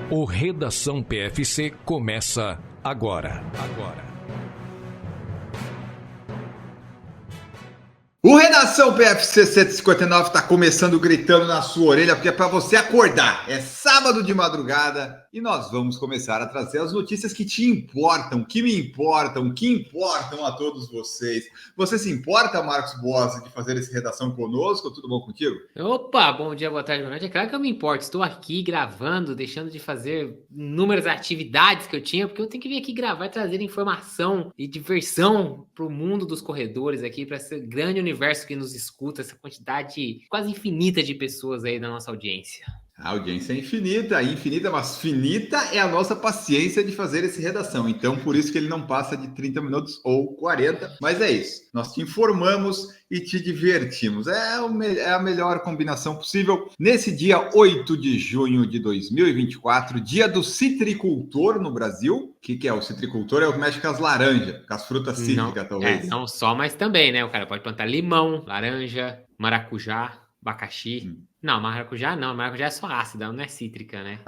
O Redação PFC começa agora. O Redação PFC 159 está começando gritando na sua orelha, porque é para você acordar. É sábado de madrugada e nós vamos começar a trazer as notícias que te importam, que me importam, que importam a todos vocês. Você se importa, Marcos Boas, de fazer essa redação conosco? Tudo bom contigo? Opa, bom dia, boa tarde, boa noite. É claro que eu me importo. Estou aqui gravando, deixando de fazer inúmeras atividades que eu tinha, porque eu tenho que vir aqui gravar e trazer informação e diversão para o mundo dos corredores aqui, para esse grande universo que nos escuta, essa quantidade quase infinita de pessoas aí da nossa audiência. A audiência é infinita, mas finita é a nossa paciência de fazer essa redação. Então, por isso que ele não passa de 30 minutos ou 40. Mas é isso. Nós te informamos e te divertimos. É a melhor combinação possível. Nesse dia 8 de junho de 2024, dia do citricultor no Brasil. O que é o citricultor? É o que mexe com as laranjas, com as frutas cítricas, talvez. Não só, mas também, né? O cara pode plantar limão, laranja, maracujá, abacaxi. Não, maracujá não. Maracujá é só ácida, não é cítrica, né?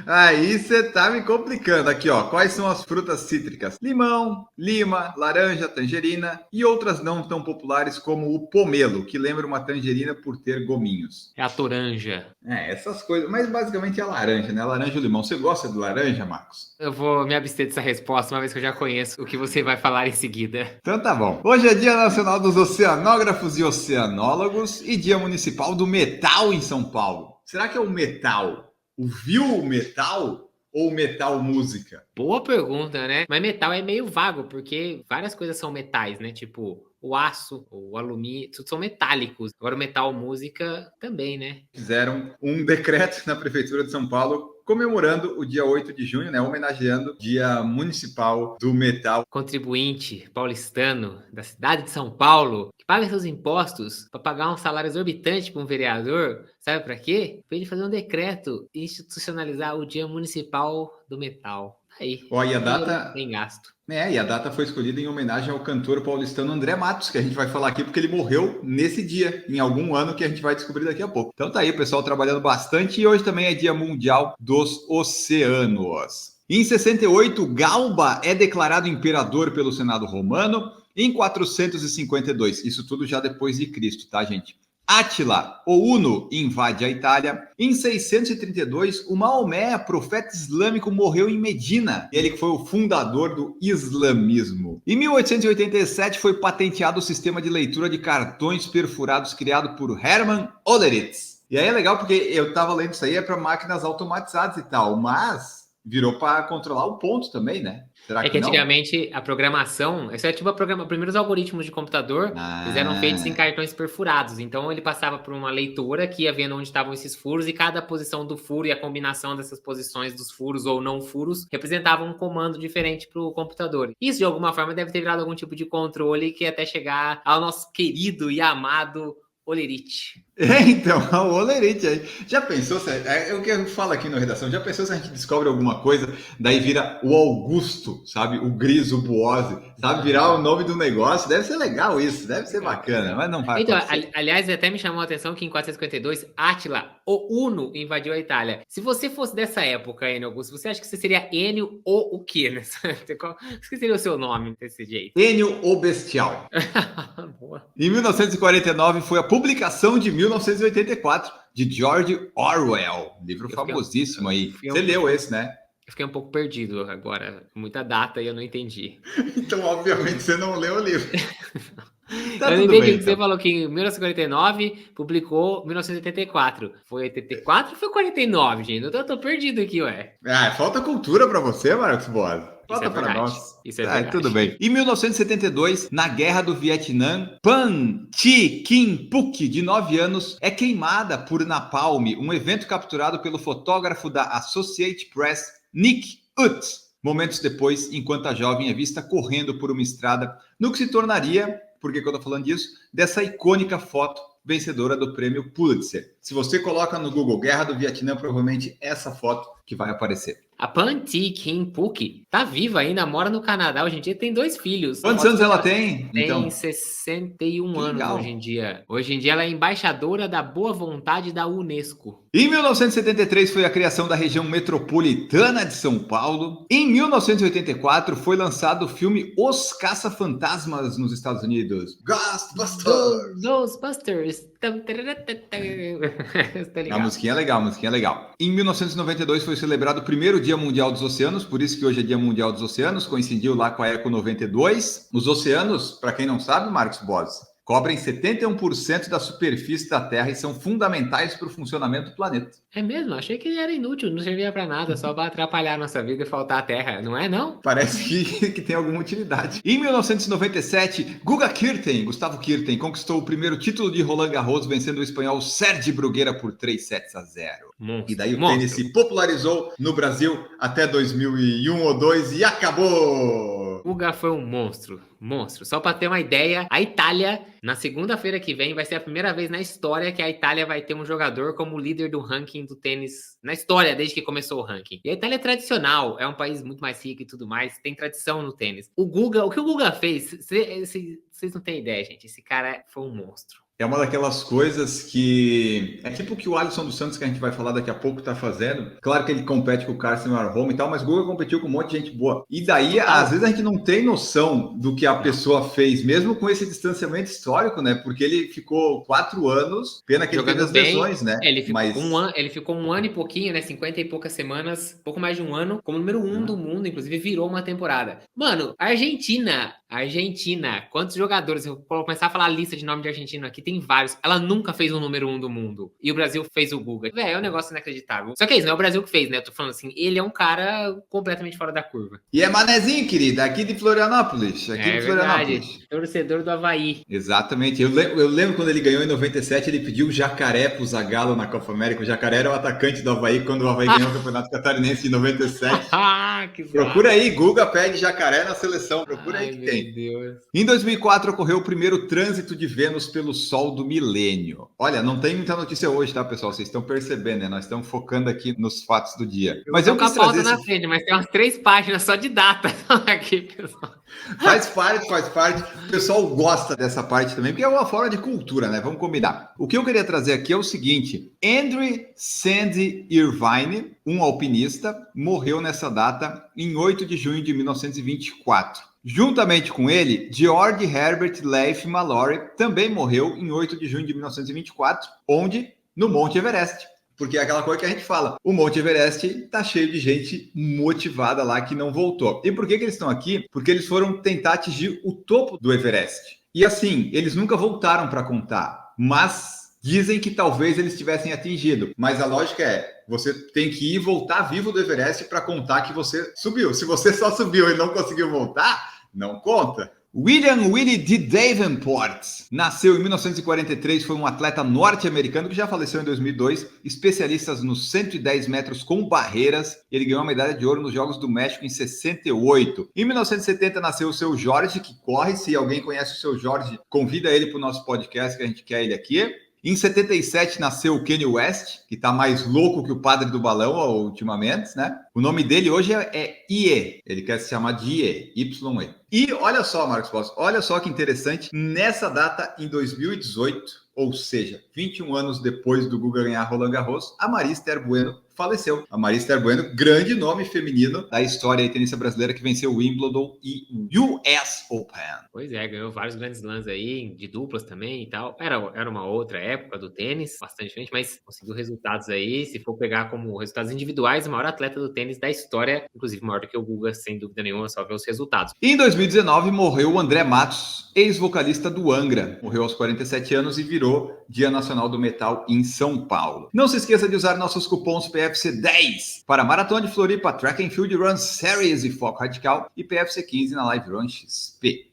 Aí você tá me complicando. Aqui, ó. Quais são as frutas cítricas? Limão, lima, laranja, tangerina e outras não tão populares como o pomelo, que lembra uma tangerina por ter gominhos. É a toranja. Essas coisas. Mas basicamente é a laranja, né? Laranja e o limão. Você gosta de laranja, Marcos? Eu vou me abster dessa resposta, uma vez que eu já conheço o que você vai falar em seguida. Então tá bom. Hoje é Dia Nacional dos Oceanógrafos e Oceanólogos e Dia Municipal do Metal em São Paulo. Será que é o metal? O viu metal ou metal música? Boa pergunta, né? Mas metal é meio vago, porque várias coisas são metais, né? Tipo, o aço, o alumínio, tudo são metálicos. Agora o metal música também, né? Fizeram um decreto na Prefeitura de São Paulo comemorando o dia 8 de junho, né? Homenageando o Dia Municipal do Metal. Contribuinte paulistano da cidade de São Paulo, que paga seus impostos para pagar um salário exorbitante para um vereador, sabe para quê? Para ele fazer um decreto e institucionalizar o Dia Municipal do Metal. Aí. E a data bem gasto. E a data foi escolhida em homenagem ao cantor paulistano André Matos, que a gente vai falar aqui porque ele morreu nesse dia, em algum ano que a gente vai descobrir daqui a pouco. Então tá aí, o pessoal trabalhando bastante e hoje também é Dia Mundial dos Oceanos. Em 68, Galba é declarado imperador pelo Senado Romano. Em 452, isso tudo já depois de Cristo, tá, gente? Átila, o Huno, invade a Itália. Em 632, o Maomé, profeta islâmico, morreu em Medina. Ele que foi o fundador do islamismo. Em 1887, foi patenteado o sistema de leitura de cartões perfurados criado por Hermann Olleritz. E aí é legal porque eu estava lendo isso aí, é para máquinas automatizadas e tal, mas virou para controlar o ponto também, né? Será que antigamente a programação, isso é tipo primeiros algoritmos de computador, eles eram feitos em cartões perfurados. Então ele passava por uma leitura que ia vendo onde estavam esses furos e cada posição do furo e a combinação dessas posições dos furos ou não furos representava um comando diferente para o computador. Isso de alguma forma deve ter virado algum tipo de controle que até chegar ao nosso querido e amado Olleritz. Então, o Olleritz aí. Já pensou, é o que eu falo aqui na redação, já pensou se a gente descobre alguma coisa, daí vira o Augusto, sabe? O Gris, o Buozzi, sabe? Virar o nome do negócio, deve ser legal isso, deve ser bacana, mas não vai Então, acontecer. aliás, até me chamou a atenção que em 452, Átila, o Huno, invadiu a Itália. Se você fosse dessa época, Enio Augusto, você acha que você seria Enio ou o quê? Qual que seria o seu nome desse jeito? Enio o Bestial. Boa. Em 1949 foi a publicação de 1984 de George Orwell, livro famosíssimo aí. Você leu esse, né? Eu fiquei um pouco perdido agora, muita data e eu não entendi. Então, obviamente, você não leu o livro. Eu não entendi que você falou que em 1949 publicou 1984. Foi 84 ou foi 49, gente? Eu tô perdido aqui, ué. Falta cultura pra você, Marcos Boas. Falta pra nós. Isso é verdade. Tudo bem. Em 1972, na Guerra do Vietnã, Pan Chi Kim Phuc, de 9 anos, é queimada por napalm, um evento capturado pelo fotógrafo da Associated Press, Nick Ut. Momentos depois, enquanto a jovem é vista correndo por uma estrada, no que se tornaria, por que eu tô falando disso? Dessa icônica foto vencedora do prêmio Pulitzer. Se você coloca no Google Guerra do Vietnã, provavelmente essa foto que vai aparecer. A Pan Thi Kim Phuc tá viva ainda, mora no Canadá. Hoje em dia tem 2 filhos. Quantos anos ela tem? Tem Então, 61 anos legal. hoje em dia. Hoje em dia ela é embaixadora da boa vontade da Unesco. Em 1973 foi a criação da região metropolitana de São Paulo. Em 1984 foi lançado o filme Os Caça-Fantasmas nos Estados Unidos. Ghostbusters! Ghostbusters. A musiquinha é legal, a musiquinha é legal. Em 1992 foi celebrado o primeiro Dia Mundial dos Oceanos, por isso que hoje é Dia Mundial dos Oceanos, coincidiu lá com a Eco 92. Os oceanos, para quem não sabe, Marcos Bosi, cobrem 71% da superfície da Terra e são fundamentais para o funcionamento do planeta. É mesmo? Achei que era inútil, não servia para nada, só para atrapalhar a nossa vida e faltar a Terra. Não é, não? Parece que tem alguma utilidade. Em 1997, Gustavo Kuerten, conquistou o primeiro título de Roland Garros, vencendo o espanhol Sergi Bruguera por 3-0. E daí o tênis se popularizou no Brasil até 2001 ou 2002 e acabou! Guga foi um monstro. Só para ter uma ideia, a Itália, na segunda-feira que vem, vai ser a primeira vez na história que a Itália vai ter um jogador como líder do ranking do tênis, na história, desde que começou o ranking. E a Itália é tradicional, é um país muito mais rico e tudo mais, tem tradição no tênis. O que o Guga fez, vocês não têm ideia, gente, esse cara foi um monstro. É uma daquelas coisas que... É tipo o que o Alisson dos Santos, que a gente vai falar daqui a pouco, tá fazendo. Claro que ele compete com o Carson Warholm e tal, mas o Guga competiu com um monte de gente boa. E daí, às vezes, a gente não tem noção do que a pessoa fez, mesmo com esse distanciamento histórico, né? Porque ele ficou 4 anos, pena que ele teve as lesões, né? Ele ficou um ano e pouquinho, né? 50 e poucas semanas, pouco mais de um ano, como número 1 do mundo, inclusive virou uma temporada. Mano, Argentina, quantos jogadores? Eu vou começar a falar a lista de nome de argentino aqui, tem vários. Ela nunca fez o número 1 do mundo. E o Brasil fez o Guga. Véi, é um negócio inacreditável. Só que é isso, não é o Brasil que fez, né? Eu tô falando assim, ele é um cara completamente fora da curva. E é manezinho, querida, aqui de Florianópolis. Verdade. Torcedor do Avaí. Exatamente. Eu lembro quando ele ganhou em 97, ele pediu o Jacaré pro Zagallo na Copa América. O Jacaré era o atacante do Avaí quando o Avaí ganhou o Campeonato Catarinense em 97. Procura aí, Guga pede Jacaré na seleção. Procura aí que tem. Deus. Em 2004 ocorreu o primeiro trânsito de Vênus pelo Sol do milênio. Olha, não tem muita notícia hoje, tá, pessoal? Vocês estão percebendo, né? Nós estamos focando aqui nos fatos do dia. Mas eu quis trazer na frente, mas tem umas 3 páginas só de data aqui, pessoal. Faz parte. O pessoal gosta dessa parte também, porque é uma forma de cultura, né? Vamos combinar. O que eu queria trazer aqui é o seguinte: Andrew Sandy Irvine, um alpinista, morreu nessa data em 8 de junho de 1924. Juntamente com ele, George Herbert Leif Mallory também morreu em 8 de junho de 1924, onde? No Monte Everest. Porque é aquela coisa que a gente fala, o Monte Everest tá cheio de gente motivada lá que não voltou. E por que eles estão aqui? Porque eles foram tentar atingir o topo do Everest. E assim, eles nunca voltaram para contar, mas dizem que talvez eles tivessem atingido. Mas a lógica é, você tem que ir voltar vivo do Everest para contar que você subiu. Se você só subiu e não conseguiu voltar, não conta. William Willie de Davenport nasceu em 1943, foi um atleta norte-americano que já faleceu em 2002, especialista nos 110 metros com barreiras. Ele ganhou a medalha de ouro nos Jogos do México em 68. Em 1970 nasceu o seu Jorge, que corre. Se alguém conhece o seu Jorge, convida ele para o nosso podcast, que a gente quer ele aqui. Em 77 nasceu o Kanye West, que está mais louco que o padre do balão ultimamente, né? O nome dele hoje é IE, ele quer se chamar de IE, Y-E. E olha só, Marcos Boss, olha só que interessante, nessa data, em 2018, ou seja, 21 anos depois do Guga ganhar Roland Garros, a Maria Esther Bueno faleceu. A Maria Esther Bueno, grande nome feminino da história tenista brasileira, que venceu o Wimbledon e o US Open. Pois é, ganhou vários grandes slams aí, de duplas também e tal. Era uma outra época do tênis, bastante diferente, mas conseguiu resultados aí. Se for pegar como resultados individuais, o maior atleta do tênis da história, inclusive maior do que o Guga, sem dúvida nenhuma, só ver os resultados. Em 2019, morreu o André Matos, ex-vocalista do Angra. Morreu aos 47 anos e virou Dia Nacional do Metal em São Paulo. Não se esqueça de usar nossos cupons PFC10 para Maratona de Floripa, Track and Field Run Series e Foco Radical e PFC15 na Live Run XP.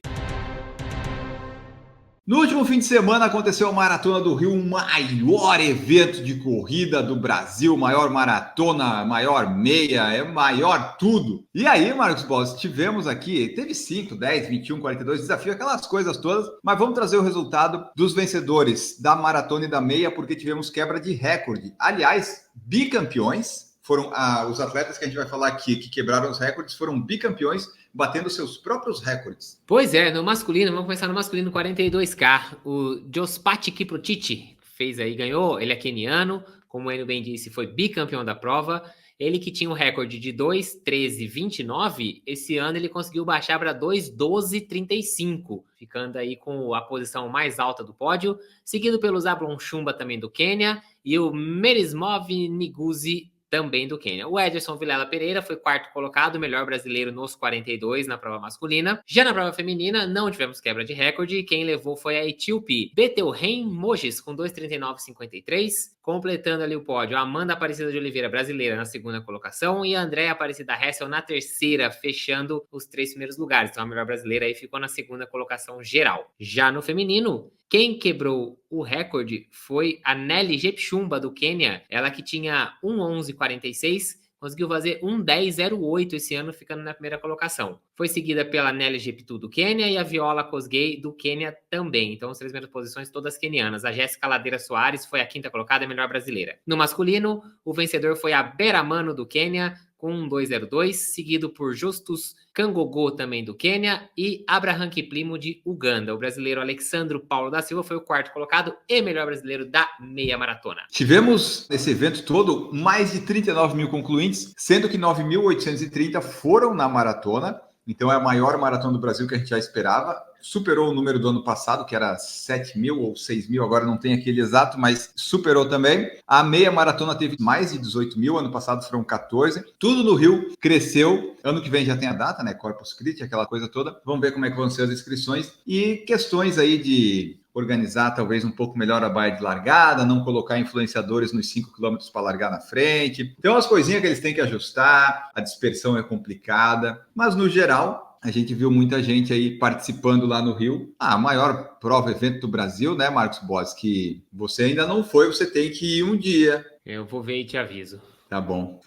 No último fim de semana aconteceu a Maratona do Rio, o maior evento de corrida do Brasil, maior maratona, maior meia, é maior tudo. E aí, Marcos Boss, tivemos aqui, teve 5, 10, 21, 42, desafio, aquelas coisas todas, mas vamos trazer o resultado dos vencedores da maratona e da meia, porque tivemos quebra de recorde. Aliás, bicampeões, foram os atletas que a gente vai falar aqui, que quebraram os recordes, foram bicampeões, batendo seus próprios recordes. Pois é, no masculino, vamos começar no masculino 42K. O Jospati Kiprotich fez aí, ganhou, ele é queniano, como o Enio bem disse, foi bicampeão da prova. Ele que tinha um recorde de 2:13:29, esse ano ele conseguiu baixar para 2:12:35, ficando aí com a posição mais alta do pódio, seguido pelo Zablon Chumba também do Quênia e o Merismov Niguzi também do Quênia. O Ederson Vilela Pereira foi quarto colocado, o melhor brasileiro nos 42 na prova masculina. Já na prova feminina, não tivemos quebra de recorde. Quem levou foi a etíope Bettelheim Moges, com 2:39:53. Completando ali o pódio, a Amanda Aparecida de Oliveira, brasileira, na segunda colocação, e a Andréa Aparecida Hessel na terceira, fechando os 3 primeiros lugares. Então a melhor brasileira aí ficou na segunda colocação geral. Já no feminino, quem quebrou o recorde foi a Nelly Jepchumba, do Quênia. Ela que tinha 1:11:46, conseguiu fazer 1:10:08 esse ano, ficando na primeira colocação. Foi seguida pela Nelly Jeptu, do Quênia, e a Viola Kosgei, do Quênia também. Então, as 3 primeiras posições todas quenianas. A Jéssica Ladeira Soares foi a quinta colocada, a melhor brasileira. No masculino, o vencedor foi a Beramano, do Quênia, com 1:2:02, seguido por Justus Kangogo, também do Quênia, e Abraham Kiplimo, de Uganda. O brasileiro Alexandro Paulo da Silva foi o quarto colocado e melhor brasileiro da meia maratona. Tivemos nesse evento todo mais de 39 mil concluintes, sendo que 9.830 foram na maratona. Então é a maior maratona do Brasil que a gente já esperava. Superou o número do ano passado, que era 7 mil ou 6 mil, agora não tem aquele exato, mas superou também. A meia maratona teve mais de 18 mil, ano passado foram 14. Tudo no Rio cresceu. Ano que vem já tem a data, né? Corpus Christi, aquela coisa toda. Vamos ver como é que vão ser as inscrições. E questões aí de organizar talvez um pouco melhor a baia de largada, não colocar influenciadores nos 5 quilômetros para largar na frente. Então, as coisinhas que eles têm que ajustar, a dispersão é complicada, mas no geral, a gente viu muita gente aí participando lá no Rio. A maior prova, evento do Brasil, né, Marcos Boss, que você ainda não foi, você tem que ir um dia. Eu vou ver e te aviso. Tá bom.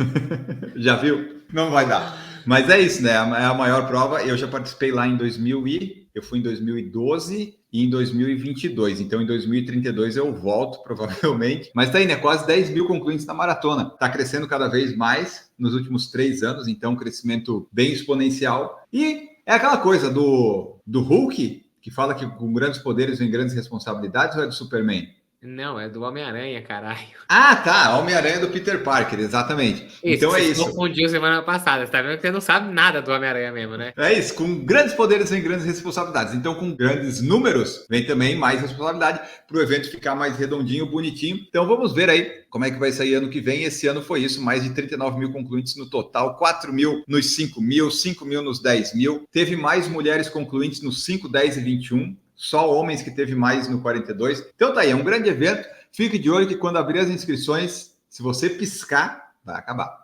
Já viu? Não vai dar. Mas é isso, né? É a maior prova. Eu já participei lá em 2000 eu fui em 2012 e em 2022. Então, em 2032 eu volto, provavelmente. Mas tá aí, né? Quase 10 mil concluintes na maratona. Tá crescendo cada vez mais nos últimos 3 anos. Então, um crescimento bem exponencial. E é aquela coisa do Hulk, que fala que com grandes poderes vem grandes responsabilidades, ou é do Superman? Não, é do Homem-Aranha, caralho. Ah, tá. Homem-Aranha do Peter Parker, exatamente. Isso, então é isso. Você confundiu semana passada. Você tá vendo que você não sabe nada do Homem-Aranha mesmo, né? É isso. Com grandes poderes vem grandes responsabilidades. Então, com grandes números, vem também mais responsabilidade para o evento ficar mais redondinho, bonitinho. Então, vamos ver aí como é que vai sair ano que vem. Esse ano foi isso. Mais de 39 mil concluintes no total. 4 mil nos 5 mil, 5 mil nos 10 mil. Teve mais mulheres concluintes nos 5, 10 e 21. Só homens que teve mais no 42. Então tá aí, é um grande evento. Fique de olho que quando abrir as inscrições, se você piscar, vai acabar.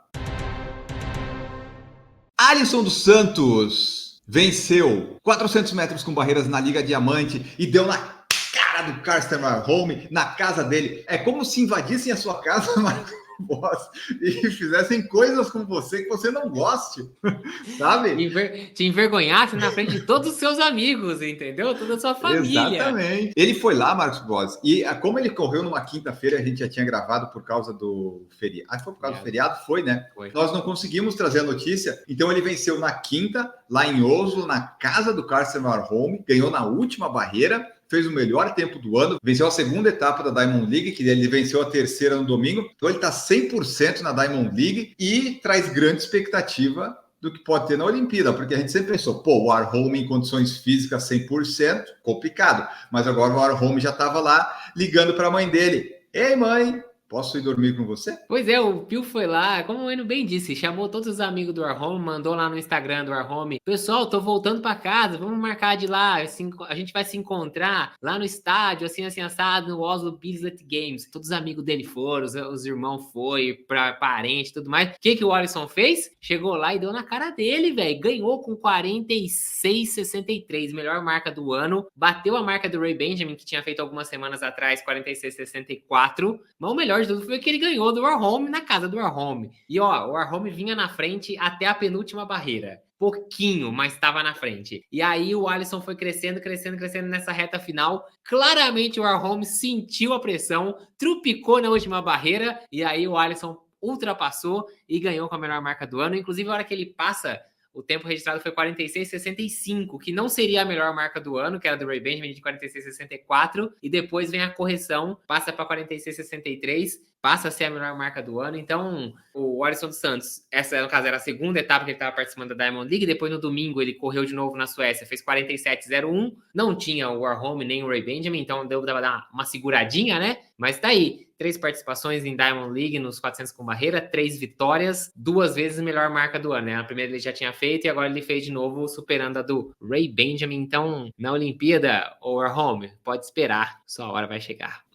Alisson dos Santos venceu 400 metros com barreiras na Liga Diamante e deu na cara do Karsten Warholm, na casa dele. É como se invadissem a sua casa, Marcos Boss, e fizessem coisas com você que você não goste, sabe? Te envergonhasse na frente de todos os seus amigos, entendeu? Toda a sua família. Exatamente. Ele foi lá, Marcos Boss, e como ele correu numa quinta-feira, a gente já tinha gravado por causa do feriado. Ah, foi por causa do feriado? Foi, né? Foi. Nós não conseguimos trazer a notícia, então ele venceu na quinta, lá em Oslo, na casa do Karsten Warholm, ganhou na última barreira, fez o melhor tempo do ano, venceu a segunda etapa da Diamond League, que ele venceu a terceira no domingo, então ele está 100% na Diamond League e traz grande expectativa do que pode ter na Olimpíada, porque a gente sempre pensou, o Warholm em condições físicas 100%, complicado, mas agora o Warholm já estava lá ligando para a mãe dele, ei mãe, Posso ir dormir com você? Pois é, o Pio foi lá, como o Eno bem disse, chamou todos os amigos do Warhome, mandou lá no Instagram do Warhome: pessoal, tô voltando pra casa, vamos marcar de lá, a gente vai se encontrar lá no estádio, assim assado, no Oslo Bislett Games. Todos os amigos dele foram, os irmãos foi, pra parente e tudo mais. O que o Alisson fez? Chegou lá e deu na cara dele, velho. Ganhou com 46,63, melhor marca do ano. Bateu a marca do Ray Benjamin, que tinha feito algumas semanas atrás, 46,64. Mas o melhor de tudo foi que ele ganhou do Warhome na casa do Warhome. E ó, o Warhome vinha na frente até a penúltima barreira. Pouquinho, mas estava na frente. E aí o Alisson foi crescendo nessa reta final. Claramente o Warhome sentiu a pressão, trupicou na última barreira, e aí o Alisson ultrapassou e ganhou com a melhor marca do ano. Inclusive, a hora que ele passa, o tempo registrado foi 46,65, que não seria a melhor marca do ano, que era do Ray Benjamin, de 46,64, e depois vem a correção, passa para 46,63, passa a ser a melhor marca do ano. Então, o Alisson dos Santos, essa no caso era a segunda etapa que ele estava participando da Diamond League, depois no domingo ele correu de novo na Suécia, fez 47,01, não tinha o Warhome nem o Ray Benjamin, então deu para dar uma seguradinha, né? Mas tá aí, 3 participações em Diamond League nos 400 com barreira, 3 vitórias, 2 vezes a melhor marca do ano, né? A primeira ele já tinha feito e agora ele fez de novo, superando a do Ray Benjamin. Então, na Olimpíada, o Warhome, pode esperar, sua hora vai chegar.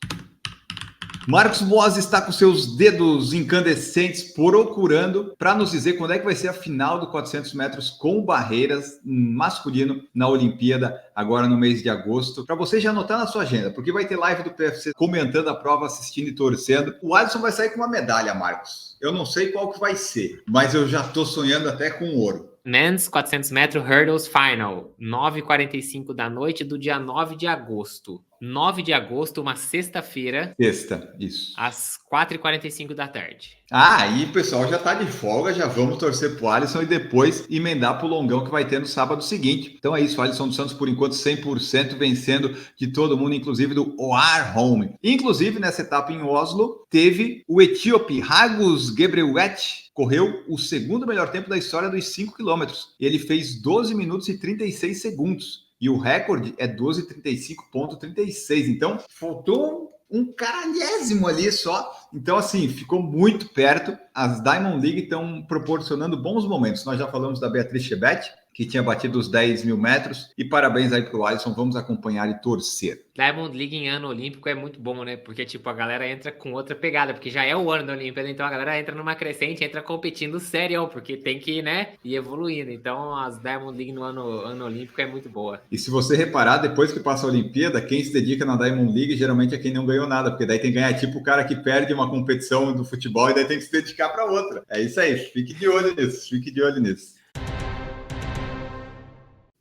Marcos Boas está com seus dedos incandescentes procurando para nos dizer quando é que vai ser a final do 400 metros com barreiras masculino na Olimpíada, agora no mês de agosto. Para você já anotar na sua agenda, porque vai ter live do PFC comentando a prova, assistindo e torcendo. O Alisson vai sair com uma medalha, Marcos. Eu não sei qual que vai ser, mas eu já estou sonhando até com ouro. Men's 400 metros Hurdles Final, 9h45 da noite do dia 9 de agosto. 9 de agosto, uma sexta-feira. Sexta, isso. Às 4h45 da tarde. Aí, pessoal, já tá de folga, já vamos torcer pro Alisson e depois emendar pro longão que vai ter no sábado seguinte. Então é isso, Alisson dos Santos, por enquanto, 100% vencendo de todo mundo, inclusive do Warhome. Inclusive, nessa etapa em Oslo, teve o etíope Hagos Gebrewet, correu o segundo melhor tempo da história dos 5 quilômetros. Ele fez 12 minutos e 36 segundos. E o recorde é 12:35,36. Então, faltou um caralhésimo ali só. Então, assim, ficou muito perto. As Diamond League estão proporcionando bons momentos. Nós já falamos da Beatriz Chebet, que tinha batido os 10 mil metros. E parabéns aí pro Alisson. Vamos acompanhar e torcer. Diamond League em ano olímpico é muito bom, né? Porque, tipo, a galera entra com outra pegada, porque já é o ano da Olimpíada, então a galera entra numa crescente, entra competindo sério, porque tem que, né, ir evoluindo. Então, as Diamond League no ano olímpico é muito boa. E se você reparar, depois que passa a Olimpíada, quem se dedica na Diamond League geralmente é quem não ganhou nada, porque daí tem que ganhar tipo o cara que perde uma competição do futebol e daí tem que se dedicar para outra. É isso aí, fique de olho nisso.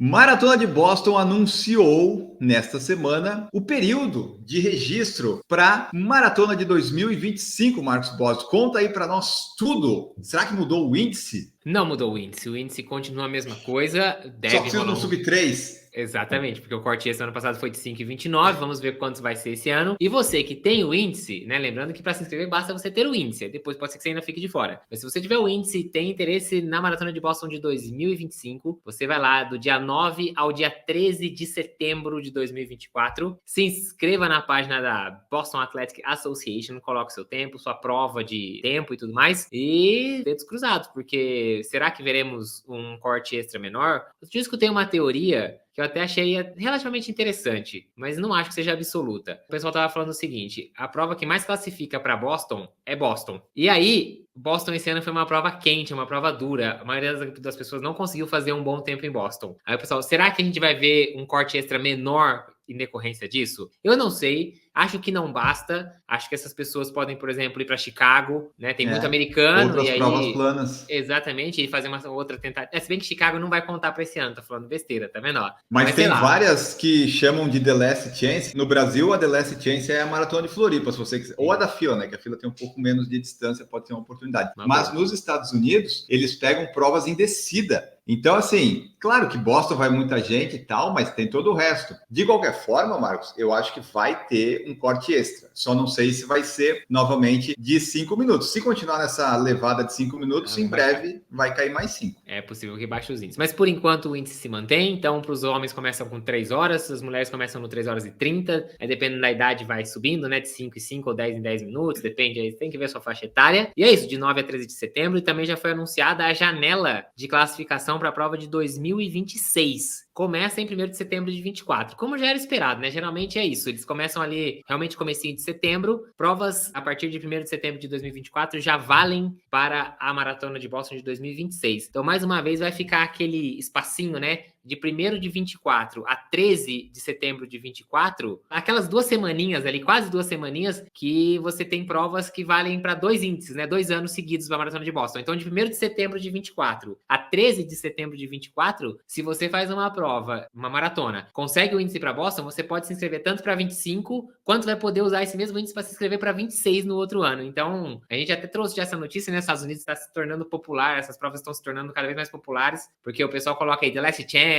Maratona de Boston anunciou nesta semana o período de registro para Maratona de 2025, Marcos Boas. Conta aí para nós tudo. Será que mudou o índice? Não mudou o índice continua a mesma coisa. Só precisa no sub 3. Exatamente, porque o corte esse ano passado foi de 5,29, vamos ver quantos vai ser esse ano. E você que tem o índice, né, lembrando que para se inscrever basta você ter o índice, depois pode ser que você ainda fique de fora. Mas se você tiver o índice e tem interesse na Maratona de Boston de 2025, você vai lá do dia 9 ao dia 13 de setembro de 2024, se inscreva na página da Boston Athletic Association, coloque seu tempo, sua prova de tempo e tudo mais, e dedos cruzados, porque será que veremos um corte extra menor? Eu te escutei uma teoria que eu até achei relativamente interessante, mas não acho que seja absoluta. O pessoal tava falando o seguinte: a prova que mais classifica para Boston é Boston. E aí, Boston esse ano foi uma prova quente, uma prova dura. A maioria das pessoas não conseguiu fazer um bom tempo em Boston. Aí o pessoal, será que a gente vai ver um corte extra menor em decorrência disso? Eu não sei. Acho que não basta. Acho que essas pessoas podem, por exemplo, ir para Chicago, né? Tem muito americano. Outras e aí, provas planas. Exatamente, e fazer uma outra tentativa. Se bem que Chicago não vai contar para esse ano, tá falando besteira, tá vendo? Mas tem várias que chamam de The Last Chance. No Brasil, a The Last Chance é a Maratona de Floripa, se você quiser. Ou a da fila, né? Que a fila tem um pouco menos de distância, pode ter uma oportunidade. Mas nos Estados Unidos, eles pegam provas em descida. Então, assim, claro que Boston vai muita gente e tal, mas tem todo o resto. De qualquer forma, Marcos, eu acho que vai ter um corte extra. Só não sei se vai ser, novamente, de 5 minutos. Se continuar nessa levada de 5 minutos, em breve vai cair mais 5. É possível que baixe os índices. Mas, por enquanto, o índice se mantém. Então, para os homens começam com 3 horas, as mulheres começam no 3 horas e 30. Aí, dependendo da idade, vai subindo, né? De 5 em 5 ou 10 em 10 minutos. Depende, aí tem que ver a sua faixa etária. E é isso, de 9 a 13 de setembro. E também já foi anunciada a janela de classificação para a prova de 2026. Começa em 1º de setembro de 24, como já era esperado, né? Geralmente é isso, eles começam ali realmente comecinho de setembro, provas a partir de 1º de setembro de 2024 já valem para a Maratona de Boston de 2026. Então, mais uma vez, vai ficar aquele espacinho, né? De 1º de 24 a 13 de setembro de 24, aquelas 2 semaninhas ali, quase 2 semaninhas, que você tem provas que valem para 2 índices, né? 2 anos seguidos para a Maratona de Boston. Então, de 1º de setembro de 24 a 13 de setembro de 24, se você faz uma prova, uma maratona, consegue o índice para Boston, você pode se inscrever tanto para 25, quanto vai poder usar esse mesmo índice para se inscrever para 26 no outro ano. Então, a gente até trouxe já essa notícia, né? Os Estados Unidos está se tornando popular, essas provas estão se tornando cada vez mais populares, porque o pessoal coloca aí The Last Chance,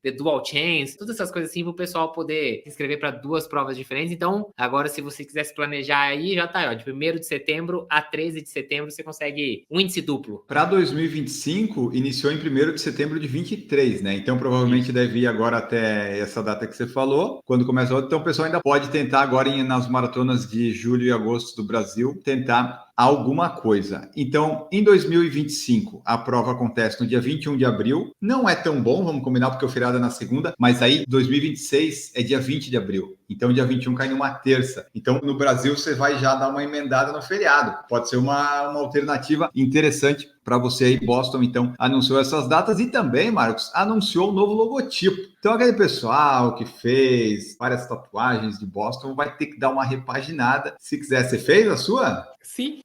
The Dual Chance, todas essas coisas assim, para o pessoal poder se inscrever para 2 provas diferentes. Então, agora, se você quiser se planejar aí, já tá aí, ó, de 1º de setembro a 13 de setembro, você consegue um índice duplo. Para 2025, iniciou em 1º de setembro de 23, né? Então, provavelmente deve ir agora até essa data que você falou, quando começa a outra. Então, o pessoal ainda pode tentar agora nas maratonas de julho e agosto do Brasil, tentar alguma coisa. Então, em 2025, a prova acontece no dia 21 de abril. Não é tão bom, vamos combinar, porque o feriado é na segunda, mas aí 2026 é dia 20 de abril. Então, dia 21 cai numa terça. Então, no Brasil, você vai já dar uma emendada no feriado. Pode ser uma alternativa interessante para você aí. Boston, então, anunciou essas datas e também, Marcos, anunciou um novo logotipo. Então, aquele pessoal que fez várias tatuagens de Boston vai ter que dar uma repaginada. Se quiser, você fez a sua? Sim.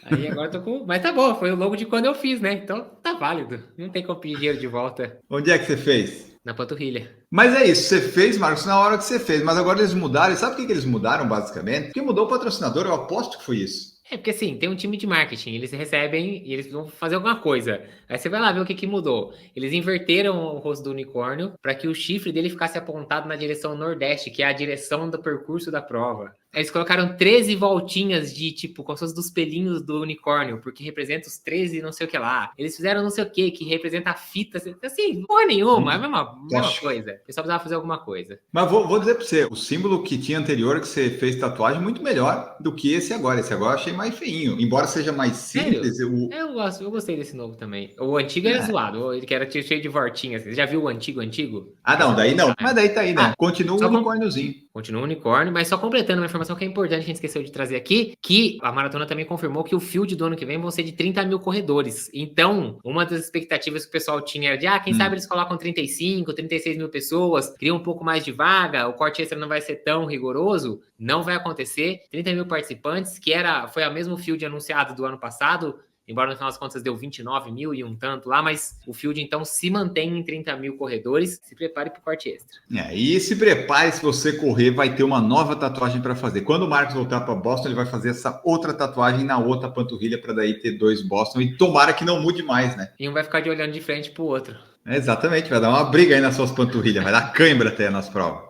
Aí agora eu tô com... Mas tá bom, foi o logo de quando eu fiz, né? Então tá válido. Não tem como pedir dinheiro de volta. Onde é que você fez? Na panturrilha. Mas é isso, você fez, Marcos, na hora que você fez. Mas agora eles mudaram. E sabe por que eles mudaram, basicamente? Porque mudou o patrocinador, eu aposto que foi isso. É, porque assim, tem um time de marketing, eles recebem e eles vão fazer alguma coisa. Aí você vai lá ver o que mudou. Eles inverteram o rosto do unicórnio para que o chifre dele ficasse apontado na direção nordeste, que é a direção do percurso da prova. Eles colocaram 13 voltinhas de, tipo, como se fosse dos pelinhos do unicórnio, porque representa os 13 não sei o que lá. Eles fizeram não sei o que representa a fita, assim, porra nenhuma, é a mesma coisa. O pessoal precisava fazer alguma coisa. Mas vou dizer para você, o símbolo que tinha anterior, que você fez tatuagem, muito melhor do que esse agora. Esse agora eu achei mais feinho. Embora seja mais simples... Sério? Eu gostei desse novo também. O antigo era zoado, ele que era cheio de voltinhas. Você já viu o antigo? Ah, não, daí não. Mas daí tá aí, né? Continua um unicórniozinho. Continua um unicórnio, mas só completando uma informação que é importante, a gente esqueceu de trazer aqui, que a maratona também confirmou que o field do ano que vem vão ser de 30 mil corredores. Então, uma das expectativas que o pessoal tinha era de, quem sabe eles colocam 35, 36 mil pessoas, criam um pouco mais de vaga, o corte extra não vai ser tão rigoroso. Não vai acontecer. 30 mil participantes, que foi o mesmo field anunciado do ano passado, embora no final das contas deu 29 mil e um tanto lá, mas o field então se mantém em 30 mil corredores. Se prepare para o corte extra. E se prepare, se você correr, vai ter uma nova tatuagem para fazer. Quando o Marcos voltar para Boston, ele vai fazer essa outra tatuagem na outra panturrilha para daí ter 2 Boston. E tomara que não mude mais, né? E um vai ficar de olhando de frente para o outro. Exatamente, vai dar uma briga aí nas suas panturrilhas, vai dar cãibra até nas provas.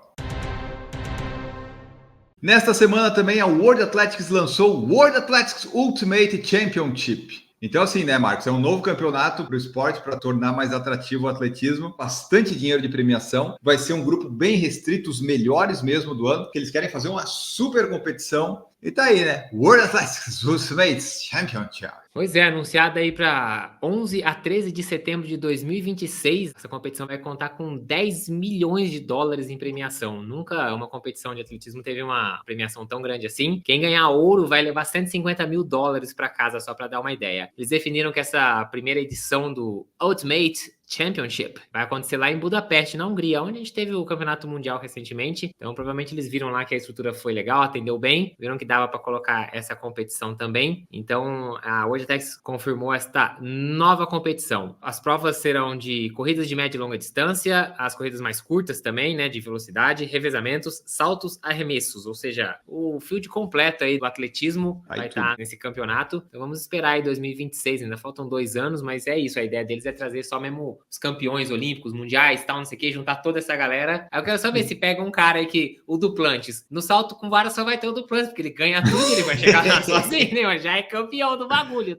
Nesta semana também a World Athletics lançou o World Athletics Ultimate Championship. Então assim, né, Marcos, é um novo campeonato para o esporte, para tornar mais atrativo o atletismo, bastante dinheiro de premiação, vai ser um grupo bem restrito, os melhores mesmo do ano, que eles querem fazer uma super competição. E tá aí, né? World Athletics Ultimate Championship. Pois é, anunciada aí para 11 a 13 de setembro de 2026. Essa competição vai contar com 10 milhões de dólares em premiação. Nunca uma competição de atletismo teve uma premiação tão grande assim. Quem ganhar ouro vai levar 150 mil dólares para casa, só para dar uma ideia. Eles definiram que essa primeira edição do Ultimate Championship vai acontecer lá em Budapeste, na Hungria, onde a gente teve o campeonato mundial recentemente. Então, provavelmente eles viram lá que a estrutura foi legal, atendeu bem, viram que dava para colocar essa competição também. Então, a World Athletics confirmou esta nova competição. As provas serão de corridas de média e longa distância, as corridas mais curtas também, né, de velocidade, revezamentos, saltos, arremessos, ou seja, o field completo aí do atletismo vai estar nesse campeonato. Então, vamos esperar aí 2026, ainda faltam 2 anos, mas é isso, a ideia deles é trazer só mesmo os campeões olímpicos, mundiais, tal, não sei o que, juntar toda essa galera. Aí eu quero saber se pega um cara aí que, o Duplantis, no salto com vara só vai ter o Duplantis, porque ele ganha tudo, ele vai chegar lá sozinho, né? Mas já é campeão do bagulho.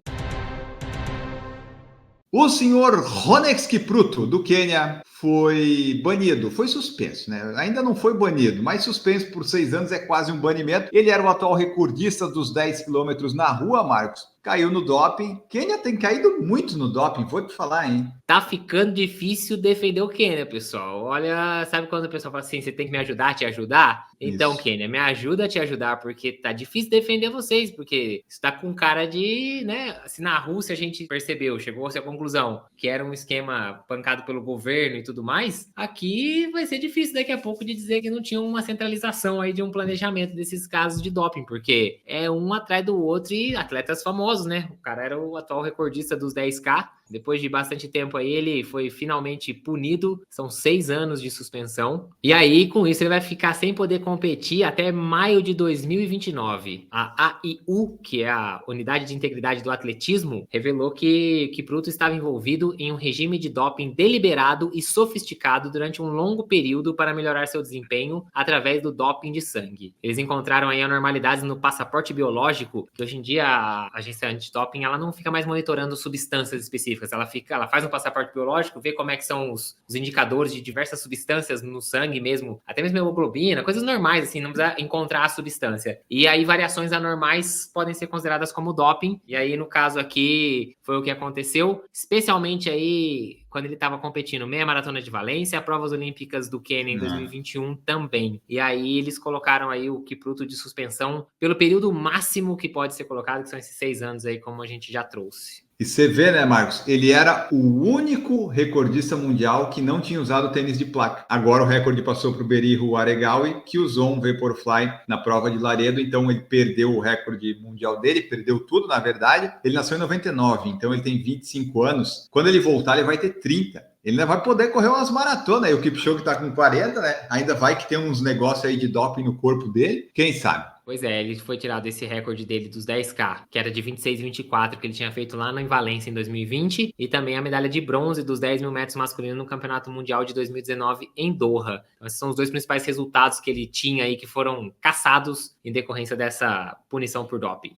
O senhor Ronex Kipruto, do Quênia, foi banido, foi suspenso, né? Ainda não foi banido, mas suspenso por 6 anos é quase um banimento. Ele era o atual recordista dos 10 quilômetros na rua, Marcos. Caiu no doping. Quênia tem caído muito no doping, vou te falar, hein? Tá ficando difícil defender o Quênia, pessoal. Olha, sabe quando o pessoal fala assim, você tem que me ajudar a te ajudar? Então, isso. Quênia, me ajuda a te ajudar, porque tá difícil defender vocês, porque você tá com cara de, né? Assim, na Rússia a gente percebeu, chegou-se à conclusão que era um esquema pancado pelo governo e tudo mais. Aqui vai ser difícil daqui a pouco de dizer que não tinha uma centralização aí de um planejamento desses casos de doping, porque é um atrás do outro e atletas famosos, né? O cara era o atual recordista dos 10K. Depois de bastante tempo aí, ele foi finalmente punido. São 6 anos de suspensão. E aí, com isso, ele vai ficar sem poder competir até maio de 2029. A AIU, que é a Unidade de Integridade do Atletismo, revelou que Kipruto estava envolvido em um regime de doping deliberado e sofisticado durante um longo período para melhorar seu desempenho através do doping de sangue. Eles encontraram aí anormalidades no passaporte biológico, que hoje em dia a agência antidoping ela não fica mais monitorando substâncias específicas. Ela faz um passaporte biológico, vê como é que são os indicadores de diversas substâncias no sangue mesmo, até mesmo hemoglobina, coisas normais, assim, não precisa encontrar a substância. E aí variações anormais podem ser consideradas como doping, e aí no caso aqui foi o que aconteceu, especialmente aí quando ele estava competindo meia maratona de Valência, provas olímpicas do Quênia em 2021 também. E aí eles colocaram aí o Kipruto de suspensão pelo período máximo que pode ser colocado, que são esses 6 anos aí, como a gente já trouxe. E você vê, né, Marcos? Ele era o único recordista mundial que não tinha usado tênis de placa. Agora o recorde passou para o Berihu Aregawi, que usou um Vaporfly na prova de Laredo. Então ele perdeu o recorde mundial dele, perdeu tudo, na verdade. Ele nasceu em 99, então ele tem 25 anos. Quando ele voltar, ele vai ter 30. Ele ainda vai poder correr umas maratonas. E o Kipchoge tá com 40, né? Ainda vai que tem uns negócios aí de doping no corpo dele. Quem sabe? Pois é, ele foi tirado esse recorde dele dos 10K, que era de 26 e 24, que ele tinha feito lá em Valência em 2020, e também a medalha de bronze dos 10 mil metros masculino no Campeonato Mundial de 2019 em Doha. Então, esses são os 2 principais resultados que ele tinha aí, que foram caçados em decorrência dessa punição por doping.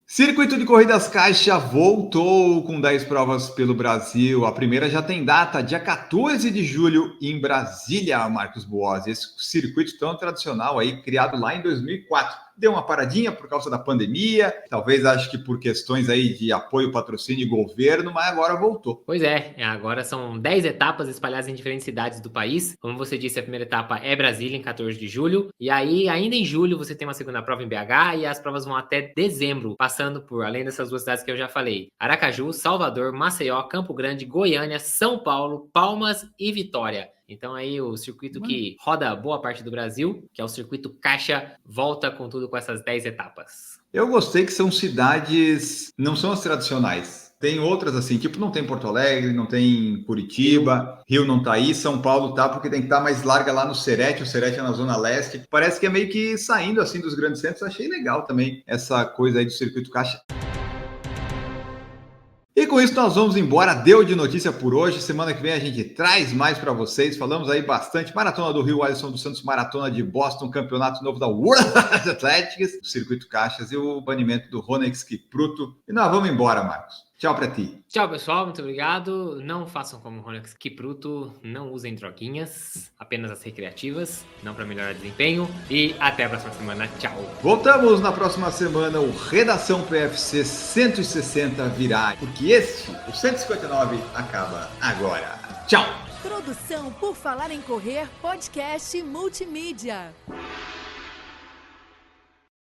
Circuito de Corridas Caixa voltou com 10 provas pelo Brasil. A primeira já tem data, dia 14 de julho, em Brasília, Marcos Boas. Esse circuito tão tradicional aí, criado lá em 2004. Deu uma paradinha por causa da pandemia, talvez acho que por questões aí de apoio, patrocínio e governo, mas agora voltou. Pois é, agora são 10 etapas espalhadas em diferentes cidades do país. Como você disse, a primeira etapa é Brasília, em 14 de julho. E aí, ainda em julho, você tem uma segunda prova em BH e as provas vão até dezembro, passando por, além dessas 2 cidades que eu já falei, Aracaju, Salvador, Maceió, Campo Grande, Goiânia, São Paulo, Palmas e Vitória. Então aí o circuito que roda boa parte do Brasil, que é o circuito Caixa, volta com tudo com essas 10 etapas. Eu gostei que são cidades, não são as tradicionais. Tem outras assim, tipo não tem Porto Alegre, não tem Curitiba, Rio não tá aí, São Paulo tá, porque tem que estar mais larga lá no Serete, o Serete é na Zona Leste. Parece que é meio que saindo assim dos grandes centros, achei legal também essa coisa aí do circuito Caixa. E com isso nós vamos embora, deu de notícia por hoje, semana que vem a gente traz mais para vocês, falamos aí bastante, Maratona do Rio, Alisson dos Santos, Maratona de Boston, Campeonato Novo da World Athletics, o Circuito Caixas e o banimento do Ronex Kipruto, e nós vamos embora, Marcos. Tchau para ti. Tchau, pessoal. Muito obrigado. Não façam como o Ronex Kipruto. Não usem droguinhas. Apenas as recreativas. Não para melhorar desempenho. E até a próxima semana. Tchau. Voltamos na próxima semana. O Redação PFC 160 virá. Porque este, o 159, acaba agora. Tchau. Produção por Falar em Correr, podcast multimídia.